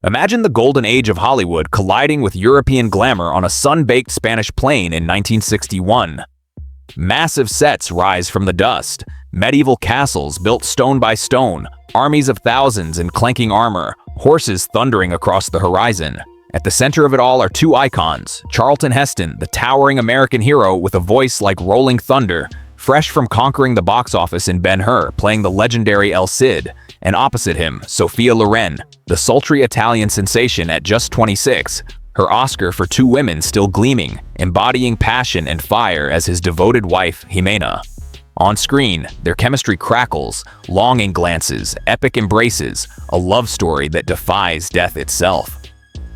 Imagine the golden age of Hollywood colliding with European glamour on a sun-baked Spanish plain in 1961. Massive sets rise from the dust, medieval castles built stone by stone, armies of thousands in clanking armor, horses thundering across the horizon. At the center of it all are two icons, Charlton Heston, the towering American hero with a voice like rolling thunder, fresh from conquering the box office in Ben-Hur, playing the legendary El Cid, and opposite him, Sophia Loren, the sultry Italian sensation at just 26, her Oscar for Two Women still gleaming, embodying passion and fire as his devoted wife, Jimena. On screen, their chemistry crackles, longing glances, epic embraces, a love story that defies death itself.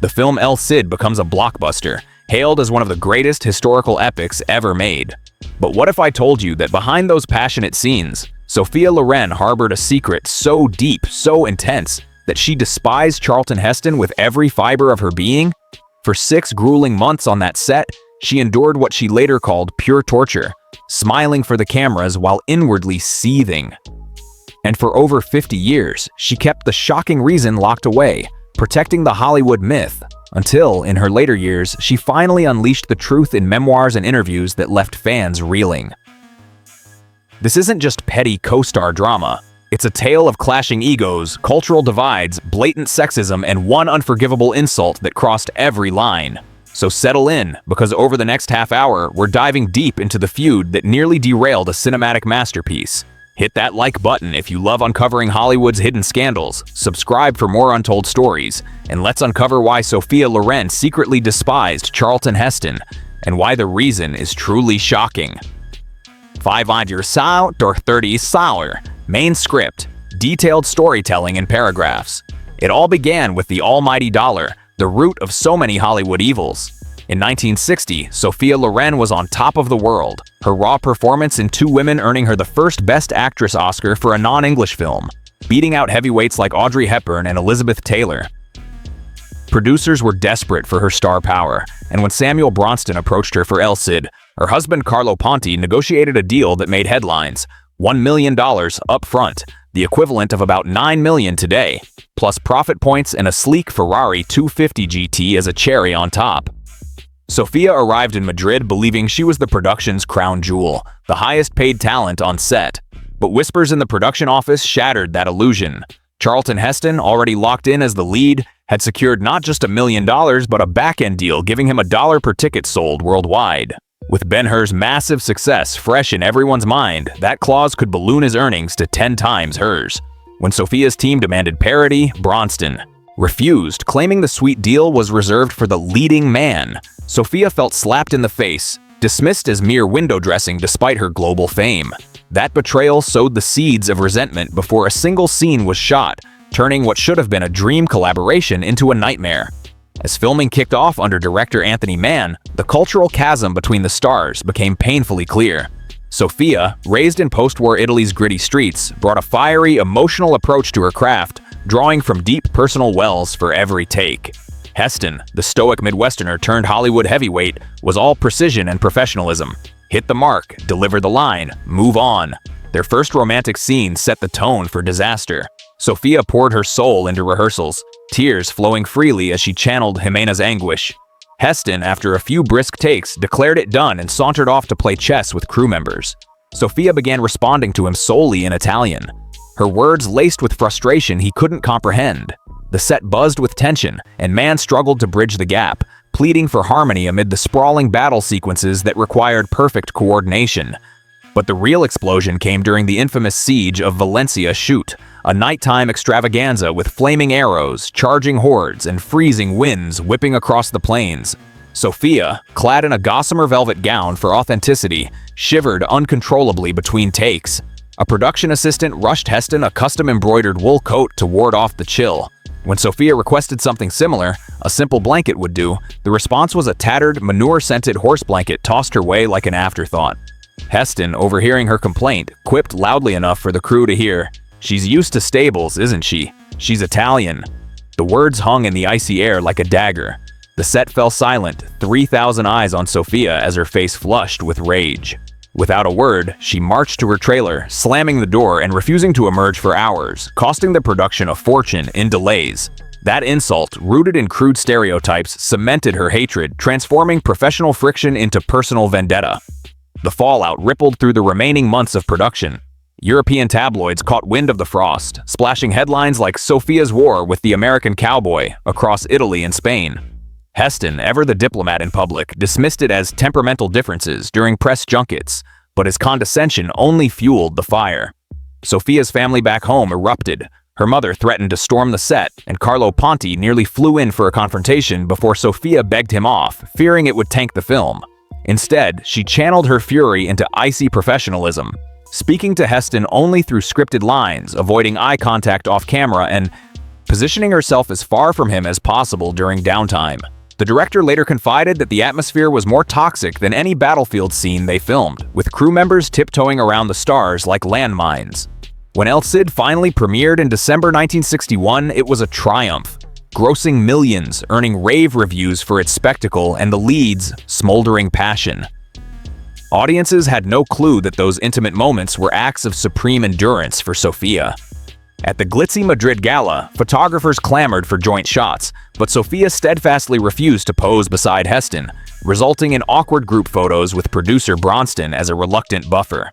The film El Cid becomes a blockbuster, hailed as one of the greatest historical epics ever made. But what if I told you that behind those passionate scenes, Sophia Loren harbored a secret so deep, so intense, that she despised Charlton Heston with every fiber of her being? For 6 grueling months on that set, she endured what she later called pure torture, smiling for the cameras while inwardly seething. And for over 50 years, she kept the shocking reason locked away, protecting the Hollywood myth, until, in her later years, she finally unleashed the truth in memoirs and interviews that left fans reeling. This isn't just petty co-star drama. It's a tale of clashing egos, cultural divides, blatant sexism, and one unforgivable insult that crossed every line. So settle in, because over the next half hour, we're diving deep into the feud that nearly derailed a cinematic masterpiece. Hit that like button if you love uncovering Hollywood's hidden scandals, subscribe for more untold stories, and let's uncover why Sophia Loren secretly despised Charlton Heston, and why the reason is truly shocking. 500 sal or 30 sour. Main script, detailed storytelling in paragraphs. It all began with the almighty dollar, the root of so many Hollywood evils. In 1960, Sophia Loren was on top of the world, her raw performance in Two Women earning her the first Best Actress Oscar for a non-English film, beating out heavyweights like Audrey Hepburn and Elizabeth Taylor. Producers were desperate for her star power, and when Samuel Bronston approached her for El Cid, her husband Carlo Ponti negotiated a deal that made headlines, $1 million up front, the equivalent of about $9 million today, plus profit points and a sleek Ferrari 250 GT as a cherry on top. Sophia arrived in Madrid believing she was the production's crown jewel, the highest-paid talent on set. But whispers in the production office shattered that illusion. Charlton Heston, already locked in as the lead, had secured not just $1 million but a back-end deal giving him $1 per ticket sold worldwide. With Ben-Hur's massive success fresh in everyone's mind, that clause could balloon his earnings to 10 times hers. When Sophia's team demanded parity, Bronston refused, claiming the sweet deal was reserved for the leading man. Sophia felt slapped in the face, dismissed as mere window dressing despite her global fame. That betrayal sowed the seeds of resentment before a single scene was shot, turning what should have been a dream collaboration into a nightmare. As filming kicked off under director Anthony Mann, the cultural chasm between the stars became painfully clear. Sophia, raised in post-war Italy's gritty streets, brought a fiery, emotional approach to her craft, drawing from deep personal wells for every take. Heston, the stoic Midwesterner turned Hollywood heavyweight, was all precision and professionalism. Hit the mark, deliver the line, move on. Their first romantic scene set the tone for disaster. Sophia poured her soul into rehearsals, tears flowing freely as she channeled Jimena's anguish. Heston, after a few brisk takes, declared it done and sauntered off to play chess with crew members. Sophia began responding to him solely in Italian, her words laced with frustration he couldn't comprehend. The set buzzed with tension, and Mann struggled to bridge the gap, pleading for harmony amid the sprawling battle sequences that required perfect coordination. But the real explosion came during the infamous siege of Valencia Shoot, a nighttime extravaganza with flaming arrows, charging hordes, and freezing winds whipping across the plains. Sophia, clad in a gossamer velvet gown for authenticity, shivered uncontrollably between takes. A production assistant rushed Heston a custom-embroidered wool coat to ward off the chill. When Sophia requested something similar, a simple blanket would do, the response was a tattered, manure-scented horse blanket tossed her way like an afterthought. Heston, overhearing her complaint, quipped loudly enough for the crew to hear, "She's used to stables, isn't she? She's Italian." The words hung in the icy air like a dagger. The set fell silent, 3,000 eyes on Sophia as her face flushed with rage. Without a word, she marched to her trailer, slamming the door and refusing to emerge for hours, costing the production a fortune in delays. That insult, rooted in crude stereotypes, cemented her hatred, transforming professional friction into personal vendetta. The fallout rippled through the remaining months of production. European tabloids caught wind of the frost, splashing headlines like Sophia's war with the American cowboy across Italy and Spain. Heston, ever the diplomat in public, dismissed it as temperamental differences during press junkets, but his condescension only fueled the fire. Sophia's family back home erupted. Her mother threatened to storm the set, and Carlo Ponti nearly flew in for a confrontation before Sophia begged him off, fearing it would tank the film. Instead, she channeled her fury into icy professionalism, speaking to Heston only through scripted lines, avoiding eye contact off camera, and positioning herself as far from him as possible during downtime. The director later confided that the atmosphere was more toxic than any battlefield scene they filmed, with crew members tiptoeing around the stars like landmines. When El Cid finally premiered in December 1961, it was a triumph, grossing millions, earning rave reviews for its spectacle and the lead's smoldering passion. Audiences had no clue that those intimate moments were acts of supreme endurance for Sophia. At the glitzy Madrid gala, photographers clamored for joint shots, but Sophia steadfastly refused to pose beside Heston, resulting in awkward group photos with producer Bronston as a reluctant buffer.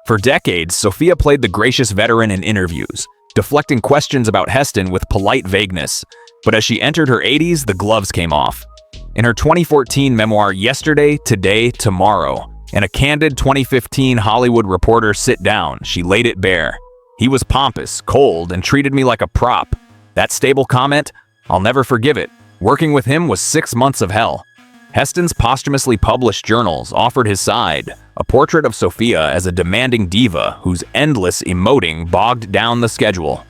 For decades, Sophia played the gracious veteran in interviews, deflecting questions about Heston with polite vagueness, but as she entered her 80s, the gloves came off. In her 2014 memoir Yesterday, Today, Tomorrow, and a candid 2015 Hollywood Reporter Sit Down, she laid it bare. He was pompous, cold, and treated me like a prop. That stable comment? I'll never forgive it. Working with him was 6 months of hell. Heston's posthumously published journals offered his side, a portrait of Sophia as a demanding diva whose endless emoting bogged down the schedule.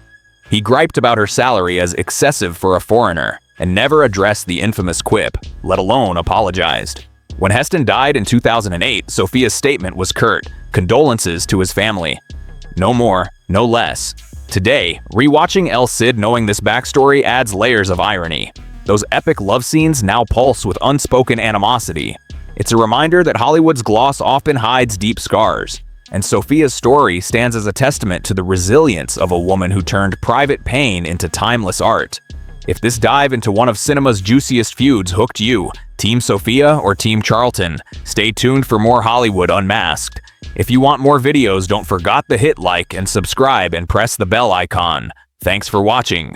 He griped about her salary as excessive for a foreigner, and never addressed the infamous quip, let alone apologized. When Heston died in 2008, Sophia's statement was curt, condolences to his family. No more, no less. Today, rewatching El Cid knowing this backstory adds layers of irony. Those epic love scenes now pulse with unspoken animosity. It's a reminder that Hollywood's gloss often hides deep scars, and Sophia's story stands as a testament to the resilience of a woman who turned private pain into timeless art. If this dive into one of cinema's juiciest feuds hooked you, Team Sophia or Team Charlton, stay tuned for more Hollywood Unmasked. If you want more videos, don't forget to hit like and subscribe and press the bell icon. Thanks for watching.